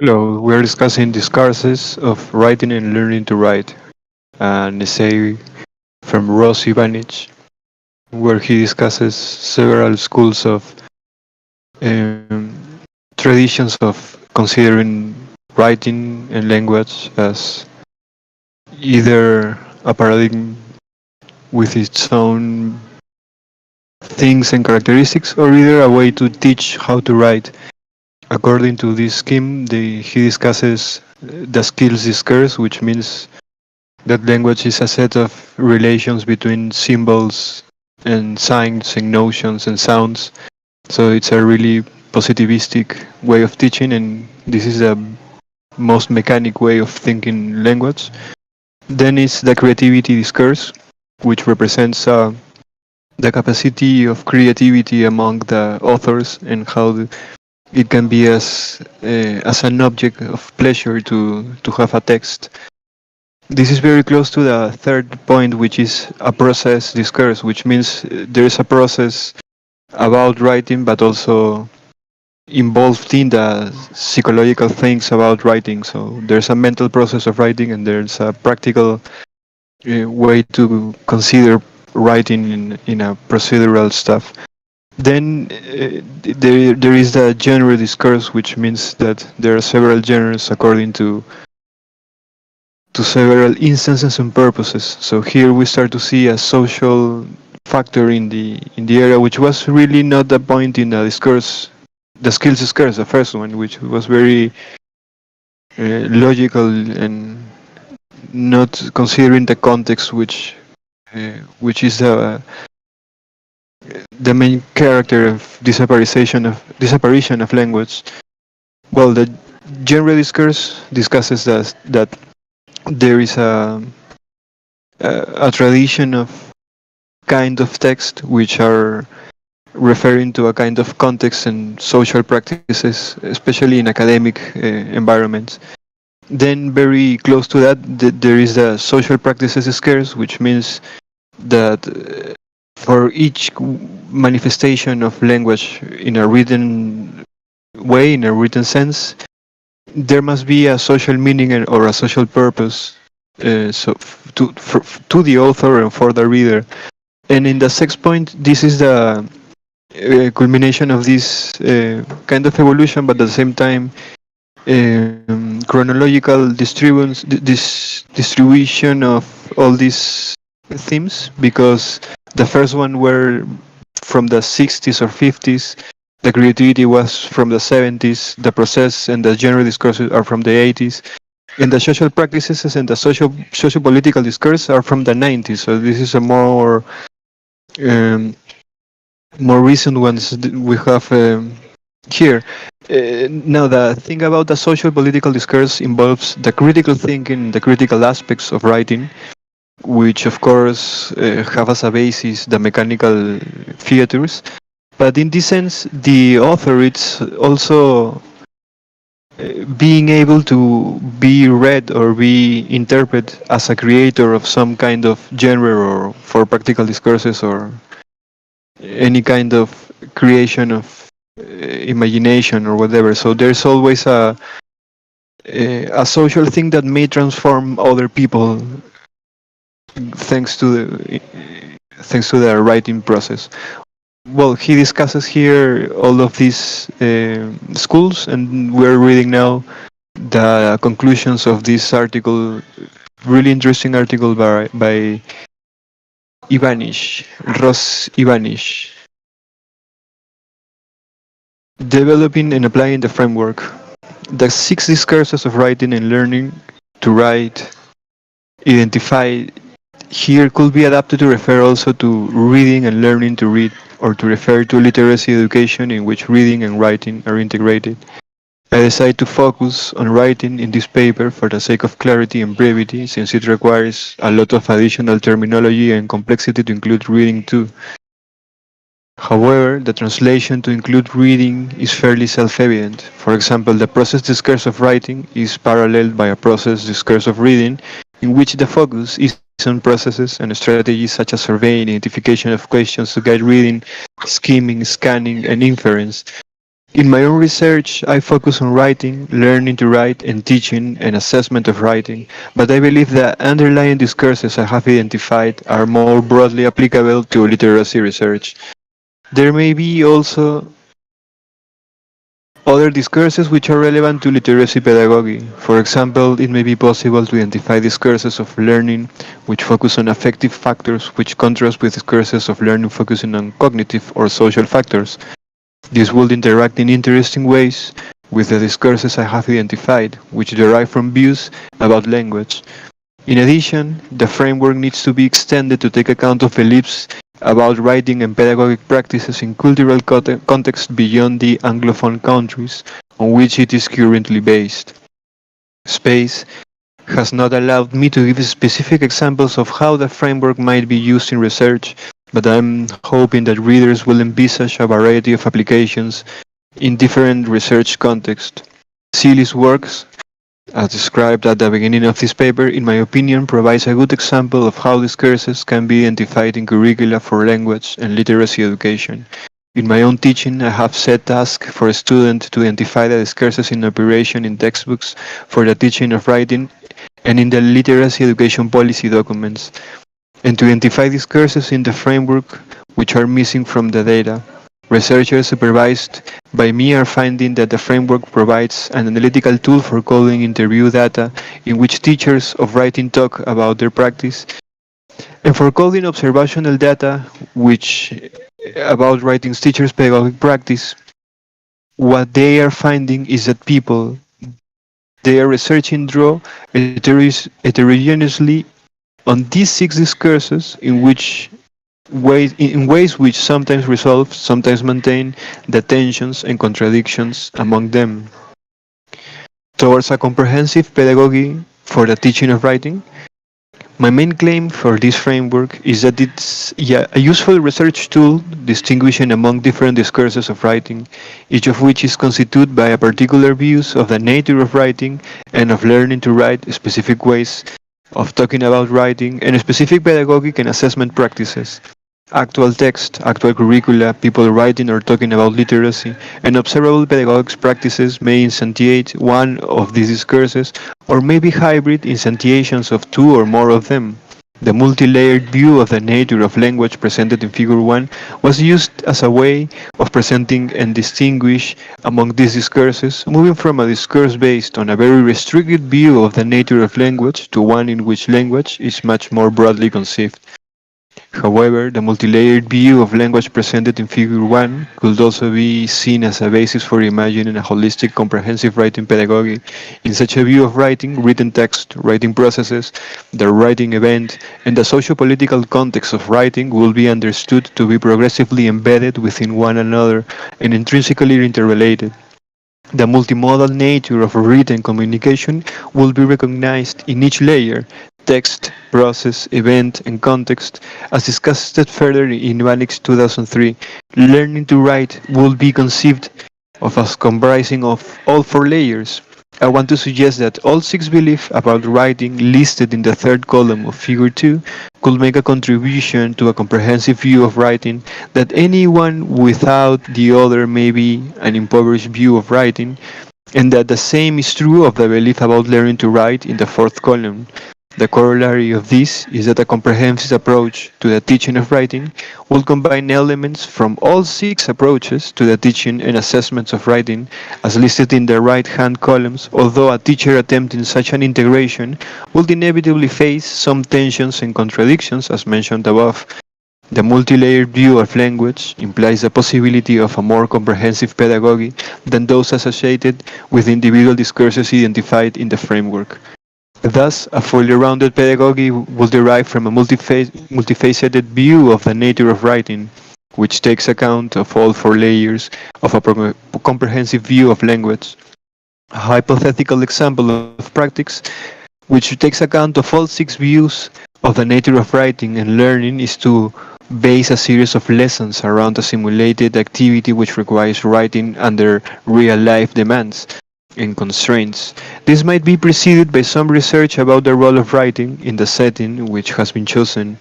Hello, we are discussing discourses of writing and learning to write, an essay from Ivanic, where he discusses several schools of um, traditions of considering writing and language as either a paradigm with its own things and characteristics, or either a way to teach how to write. According to this scheme, he discusses the skills discourse, which means that language is a set of relations between symbols and signs and notions and sounds. So it's a really positivistic way of teaching, and this is the most mechanic way of thinking language. Then it's the creativity discourse, which represents the capacity of creativity among the authors and how it can be as an object of pleasure to have a text. This is very close to the third point, which is a process discourse, which means there is a process about writing, but also involved in the psychological things about writing. So there's a mental process of writing, and there's a practical way to consider writing in a procedural stuff. Then there is the genre discourse, which means that there are several genres according to several instances and purposes. So here we start to see a social factor in the area, which was really not the point in the discourse, the skills discourse, the first one, which was very logical and not considering the context, which is the main character of disapparition of language. Well, the genre discourse discusses that there is a tradition of kind of text which are referring to a kind of context and social practices, especially in academic environments. Then, very close to that, there is the social practices scarce, which means that for each manifestation of language in a written way, in a written sense, there must be a social meaning or a social purpose to the author and for the reader. And in the sixth point, this is the culmination of this kind of evolution, but at the same time, chronological distribution of all these themes, because the first one were from the 60s or 50s, the creativity was from the 70s, the process and the general discourses are from the 80s, and the social practices and the socio-political discourse are from the 90s. So this is a um, more recent ones we have here. Now, the thing about the social political discourse involves the critical thinking, the critical aspects of writing, which of course have as a basis the mechanical theaters. But in this sense, the author is also being able to be read or be interpreted as a creator of some kind of genre or for practical discourses or any kind of creation of imagination or whatever. So there's always a social thing that may transform other people thanks to the writing process. Well, he discusses here all of these schools, and we're reading now the conclusions of this article, really interesting article by Ivanic, Ivanic, developing and applying the framework. The 6 discourses of writing and learning to write identified here could be adapted to refer also to reading and learning to read, or to refer to literacy education in which reading and writing are integrated. I decided to focus on writing in this paper for the sake of clarity and brevity, since it requires a lot of additional terminology and complexity to include reading too. However, the translation to include reading is fairly self-evident. For example, the process discourse of writing is paralleled by a process discourse of reading, in which the focus is on processes and strategies such as surveying, identification of questions to guide reading, skimming, scanning, and inference. In my own research, I focus on writing, learning to write, and teaching and assessment of writing, but I believe the underlying discourses I have identified are more broadly applicable to literacy research. There may be also other discourses which are relevant to literacy pedagogy. For example, it may be possible to identify discourses of learning which focus on affective factors which contrast with discourses of learning focusing on cognitive or social factors. This would interact in interesting ways with the discourses I have identified, which derive from views about language. In addition, the framework needs to be extended to take account of beliefs about writing and pedagogic practices in cultural context beyond the Anglophone countries on which it is currently based. Space has not allowed me to give specific examples of how the framework might be used in research, but I'm hoping that readers will envisage a variety of applications in different research contexts. Seeley's works, as described at the beginning of this paper, in my opinion, provides a good example of how discourses can be identified in curricula for language and literacy education. In my own teaching, I have set tasks for a student to identify the discourses in operation in textbooks for the teaching of writing and in the literacy education policy documents, and to identify discourses in the framework which are missing from the data. Researchers supervised by me are finding that the framework provides an analytical tool for coding interview data in which teachers of writing talk about their practice, and for coding observational data which about writing teachers' pedagogic practice. What they are finding is that people they are researching draw heterogeneously on these six discourses in ways which sometimes resolve, sometimes maintain the tensions and contradictions among them. Towards a comprehensive pedagogy for the teaching of writing, my main claim for this framework is that it's a useful research tool distinguishing among different discourses of writing, each of which is constituted by a particular views of the nature of writing and of learning to write, specific ways of talking about writing, and specific pedagogic and assessment practices. Actual text, actual curricula, people writing or talking about literacy, and observable pedagogic practices may instantiate one of these discourses or may be hybrid instantiations of two or more of them. The multi-layered view of the nature of language presented in Figure 1 was used as a way of presenting and distinguish among these discourses, moving from a discourse based on a very restricted view of the nature of language to one in which language is much more broadly conceived. However, the multilayered view of language presented in Figure 1 could also be seen as a basis for imagining a holistic, comprehensive writing pedagogy. In such a view of writing, written text, writing processes, the writing event, and the socio-political context of writing will be understood to be progressively embedded within one another and intrinsically interrelated. The multimodal nature of written communication will be recognized in each layer: text, process, event, and context, as discussed further in Ivanic 2003. Learning to write will be conceived of as comprising of all four layers. I want to suggest that all six beliefs about writing listed in the third column of Figure 2 could make a contribution to a comprehensive view of writing, that any one without the other may be an impoverished view of writing, and that the same is true of the belief about learning to write in the fourth column. The corollary of this is that a comprehensive approach to the teaching of writing will combine elements from all six approaches to the teaching and assessments of writing, as listed in the right-hand columns, although a teacher attempting such an integration will inevitably face some tensions and contradictions as mentioned above. The multi-layered view of language implies the possibility of a more comprehensive pedagogy than those associated with individual discourses identified in the framework. Thus, a fully rounded pedagogy will derive from a multifaceted view of the nature of writing, which takes account of all four layers of a comprehensive view of language. A hypothetical example of practice, which takes account of all six views of the nature of writing and learning, is to base a series of lessons around a simulated activity which requires writing under real-life demands and constraints. This might be preceded by some research about the role of writing in the setting which has been chosen.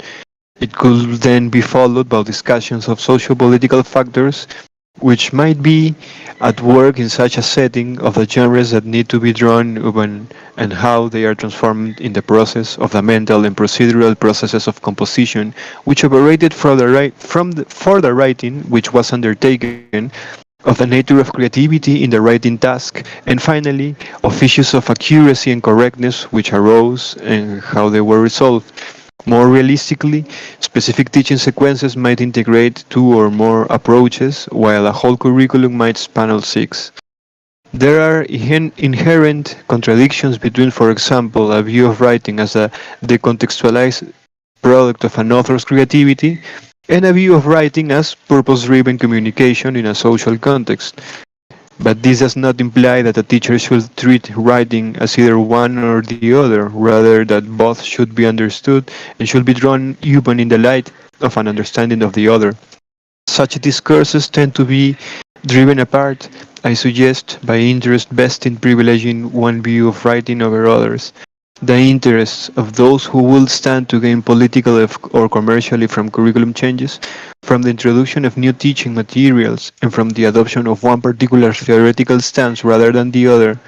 It could then be followed by discussions of socio-political factors which might be at work in such a setting of the genres that need to be drawn upon and how they are transformed in the process of the mental and procedural processes of composition which operated for the writing which was undertaken, of the nature of creativity in the writing task, and finally of issues of accuracy and correctness which arose and how they were resolved. More realistically, specific teaching sequences might integrate two or more approaches, while a whole curriculum might span all six. There are inherent contradictions between, for example, a view of writing as a decontextualized product of an author's creativity and a view of writing as purpose-driven communication in a social context. But this does not imply that a teacher should treat writing as either one or the other, rather that both should be understood and should be drawn upon in the light of an understanding of the other. Such discourses tend to be driven apart, I suggest, by interest best in privileging one view of writing over others. The interests of those who will stand to gain politically or commercially from curriculum changes, from the introduction of new teaching materials, and from the adoption of one particular theoretical stance rather than the other.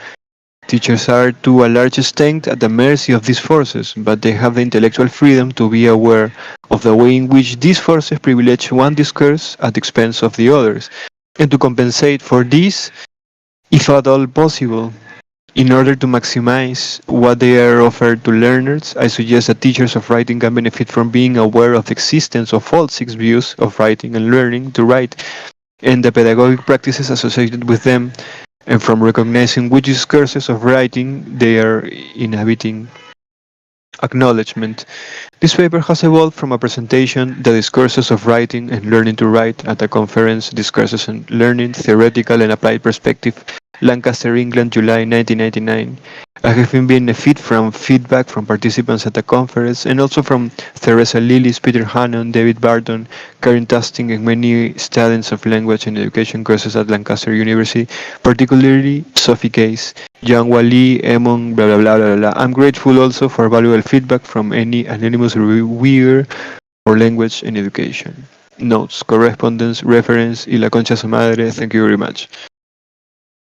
Teachers are to a large extent at the mercy of these forces, but they have the intellectual freedom to be aware of the way in which these forces privilege one discourse at the expense of the others, and to compensate for this, if at all possible. In order to maximize what they are offered to learners, I suggest that teachers of writing can benefit from being aware of the existence of all six views of writing and learning to write, and the pedagogic practices associated with them, and from recognizing which discourses of writing they are inhabiting. Acknowledgement. This paper has evolved from a presentation, The Discourses of Writing and Learning to Write, at the conference Discourses on Learning, Theoretical and Applied Perspective, Lancaster, England, July 1999. I have been a feed from feedback from participants at the conference and also from Theresa Lillis, Peter Hannon, David Barton, Karen Tusting, and many students of language and education courses at Lancaster University, particularly Sophie Case, John Wali, Emon, blah blah blah blah blah. I'm grateful also for valuable feedback from any anonymous reviewer for language and education. Notes, correspondence, reference y la concha su madre. Thank you very much.